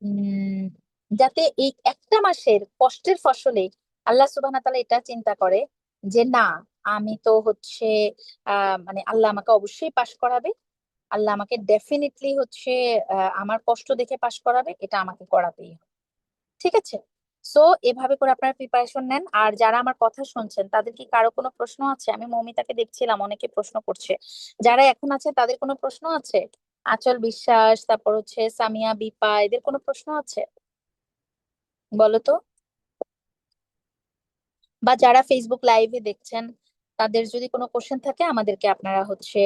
উম যাতে এই একটা মাসের কষ্টের ফসলে আল্লাহ সুবহানাহু ওয়া তাআলা এটা চিন্তা করে যে না, আমি তো হচ্ছে মানে আল্লাহ আমাকে অবশ্যই পাশ করাবে, আল্লাহ আমাকে ডেফিনেটলি হচ্ছে আমার কষ্ট দেখে পাশ করাবে, এটা আমাকে করাতেই হবে। ঠিক আছে? সো এভাবে করে আপনারা প্রিপারেশন নেন। আর যারা আমার কথা শুনছেন তাদের কি কারো কোনো প্রশ্ন আছে? আমি মৌমিতাকে দেখছিলাম অনেকে প্রশ্ন করছে, যারা এখন আছে তাদের কোনো প্রশ্ন আছে? আঁচল বিশ্বাস, তারপর হচ্ছে সামিয়া, বিপা, এদের কোনো প্রশ্ন আছে? বলো তো। বা যারা ফেসবুক লাইভে দেখছেন তাদের যদি কোনো কোশ্চেন থাকে আমাদেরকে আপনারা হচ্ছে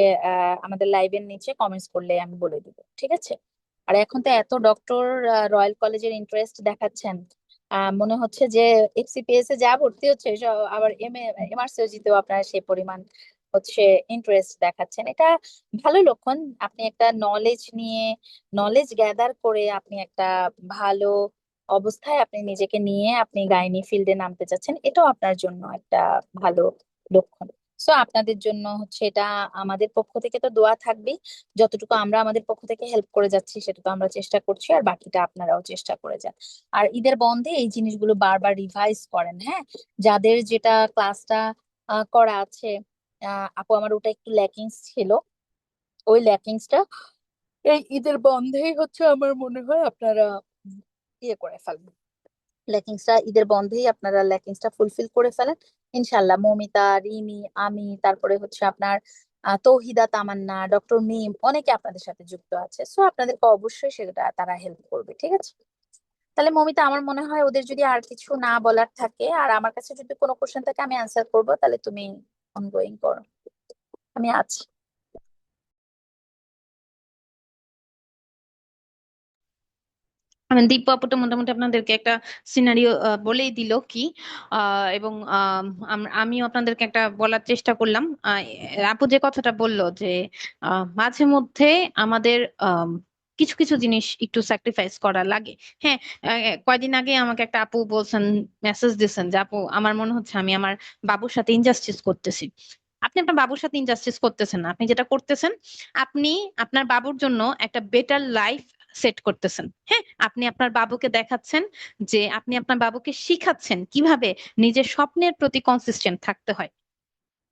আমাদের লাইভের নিচে কমেন্টস করলে আমি বলে দিব, ঠিক আছে? আর এখন তো এত ডক্টর রয়্যাল কলেজের ইন্টারেস্ট দেখাচ্ছেন, মনে হচ্ছে যে এফসিপিএস এ যা ভর্তি হচ্ছে আবার এমআরসিওজিতেও আপনারা সেই পরিমাণ হচ্ছে ইন্টারেস্ট দেখাচ্ছেন। এটা ভালো লক্ষণ। আপনি একটা নলেজ গ্যাদার করে আপনি একটা ভালো অবস্থায় আপনি নিজেকে নিয়ে আপনি গাইনি ফিল্ডে নামতে চাচ্ছেন, এটাও আপনার জন্য একটা ভালো লক্ষণ। সো আপনাদের জন্য হচ্ছে এটা, আমাদের পক্ষ থেকে তো দোয়া থাকবেই, যতটুকু আমরা আমাদের পক্ষ থেকে হেল্প করে যাচ্ছি সেটা তো আমরা চেষ্টা করছি, আর বাকিটা আপনারাও চেষ্টা করে যান। আর ঈদের বন্ধে এই জিনিসগুলো বারবার রিভাইজ করেন, হ্যাঁ? যাদের যেটা ক্লাসটা করা আছে, আপু আমার ওটা একটু ল্যাকিংস ছিল, ওই ল্যাকিংসটা এই ঈদের বন্ধেই হচ্ছে আমার মনে হয় আপনারা ইয়ে করে ফেলবেন। ঈদের বন্ধেই আপনারা ল্যাকিংসটা ফুলফিল করে ফেলেন ইনশাল্লাহ। মৌমিতা, রিমি, আমি, তারপরে হচ্ছে আপনার তৌহিদা, তামান্না, ডক্টর মিম, অনেকে আপনাদের সাথে যুক্ত আছে, সো আপনাদেরকে অবশ্যই সেটা তারা হেল্প করবে, ঠিক আছে? তাহলে মৌমিতা, আমার মনে হয় ওদের যদি আর কিছু না বলার থাকে আর আমার কাছে যদি কোনো কোশ্চেন থাকে আমি অ্যান্সার করবো, তাহলে তুমি অনগোয়িং করো, আমি আছি। মানে দীপ আপুটা মোটামুটি আপনাদেরকে একটা সিনারিও বলেই দিল কি, এবং আমিও আপনাদেরকে একটা বলার চেষ্টা করলাম। আপু যে কথাটা বললো যে মাঝে মধ্যে আমাদের কিছু কিছু জিনিস একটু স্যাক্রিফাইস করা লাগে। হ্যাঁ, কয়দিন আগে আমাকে একটা আপু বলছেন, মেসেজ দিয়েছেন যে আপু আমার মনে হচ্ছে আমি আমার বাবুর সাথে ইনজাস্টিস করতেছি। আপনি আপনার বাবুর সাথে ইনজাস্টিস করতেছেন না, আপনি যেটা করতেছেন আপনি আপনার বাবুর জন্য একটা বেটার লাইফ সেট করতেছেন। হ্যাঁ, আপনি আপনার বাবুকে দেখাচ্ছেন যে আপনি আপনার বাবুকে শিখাচ্ছেন কিভাবে নিজের স্বপ্নের প্রতি কনসিস্টেন্ট থাকতে হয়।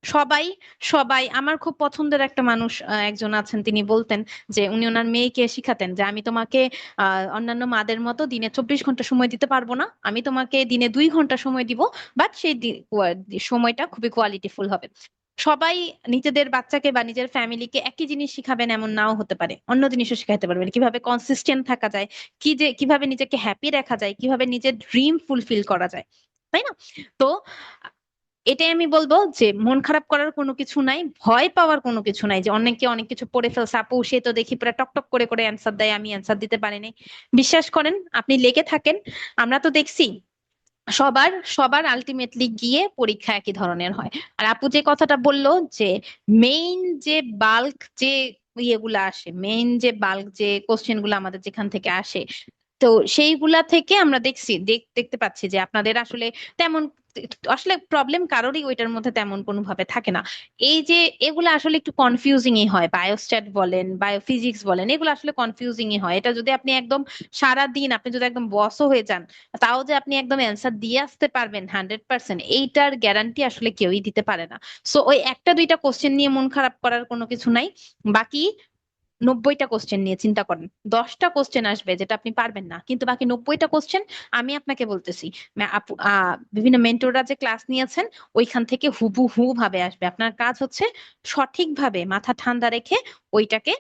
সবাই সবাই আমার খুব পছন্দের একটা মানুষ একজন আছেন, তিনি বলতেন যে উনি ওনার মেয়েকে শিখাতেন যে আমি তোমাকে অন্যান্য মাদের মতো দিনে 24 ঘন্টা সময় দিতে পারবো না, আমি তোমাকে দিনে 2 ঘন্টা সময় দিব, বাট সেই সময়টা খুবই কোয়ালিটিফুল হবে। সবাই নিজেদের বাচ্চাকে বা নিজের ফ্যামিলিকে একই জিনিস শিখাবেন এমন নাও হতে পারে, অন্য জিনিসও শিখাতে পারবেন, কিভাবে কনসিস্টেন্ট থাকা যায়, কিভাবে নিজেকে হ্যাপি রাখা যায়, কিভাবে নিজের ড্রিম ফুলফিল করা যায়, তাই না? তো এটাই আমি বলবো যে মন খারাপ করার কোনো কিছু নাই, ভয় পাওয়ার কোনো কিছু নাই যে অনেকে অনেক কিছু পড়ে ফেলছে, আপু সে তো দেখি পুরো টক করে করে অ্যান্সার দেয়, আমি অ্যান্সার দিতে পারিনি। বিশ্বাস করেন, আপনি লেগে থাকেন, আমরা তো দেখছি সবার সবার আলটিমেটলি গিয়ে পরীক্ষা একই ধরনের হয়। আর আপু যে কথাটা বললো যে মেইন যে বাল্ক যে ইয়েগুলা আসে, মেইন যে বাল্ক যে কোশ্চেন গুলো আমাদের যেখান থেকে আসে, তো সেইগুলা থেকে আমরা দেখতে পাচ্ছি যে আপনাদের আসলে তেমন আসলে প্রবলেম কারোরই ওইটার মধ্যে তেমন কোনো ভাবে থাকে না। এই যে এগুলো আসলে একটু কনফিউজিংই হয়, বায়োস্ট্যাট বলেন বায়োফিজিক্স বলেন, এগুলো আসলে কনফিউজিংই হয়। এটা যদি আপনি একদম সারা দিন আপনি যদি একদম বসও হয়ে যান, তাও যে আপনি একদম অ্যান্সার দিয়ে আসতে পারবেন 100%, এইটার গ্যারান্টি আসলে কেউই দিতে পারে না। সো ওই একটা দুইটা কোশ্চেন নিয়ে মন খারাপ করার কোনো কিছু নাই, বাকি 90টা কোশ্চেন নিয়ে চিন্তা করেন। 10টা কোশ্চেন আসবে যেটা আপনি পারবেন না, কিন্তু বাকি 90টা কোশ্চেন আমি আপনাকে বলতেছি বিভিন্ন মেন্টররা যে ক্লাস নিয়েছেন ওইখান থেকে হুবহু ভাবে আসবে। আপনার কাজ হচ্ছে সঠিকভাবে মাথা ঠান্ডা রেখে ওইটাকে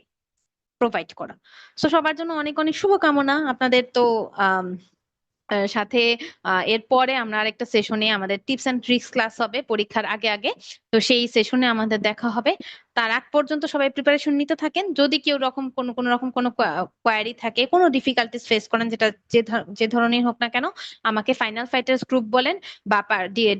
প্রোভাইড করা। সো সবার জন্য অনেক অনেক শুভকামনা। আপনাদের তো আহ সাথে এরপরে আমরা আরেকটা সেশনে আমাদের টিপস এন্ড ট্রিক্স ক্লাস হবে পরীক্ষার আগে আগে, তো সেই সেশনে আমাদের দেখা হবে। তার আগ পর্যন্ত সবাই প্রিপারেশন নিতে থাকেন। যদি কেউ কোনো রকম কোনো কোয়ারি থাকে, কোনো ডিফিকাল্টিস ফেস করেন, যেটা যে ধরনের হোক না কেন, আমাকে ফাইনাল ফাইটার্স গ্রুপ বলেন বা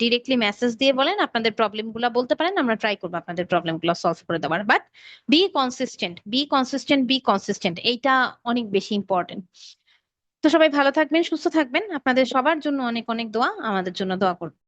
ডিরেক্টলি মেসেজ দিয়ে বলেন, আপনাদের প্রবলেম গুলা বলতে পারেন, আমরা ট্রাই করবো আপনাদের প্রবলেম গুলো সলভ করে দেওয়ার। বাট বি কনসিস্টেন্ট, এইটা অনেক বেশি ইম্পর্টেন্ট। তো সবাই ভালো থাকবেন, সুস্থ থাকবেন, আপনাদের সবার জন্য অনেক অনেক দোয়া, আমাদের জন্য দোয়া করবেন।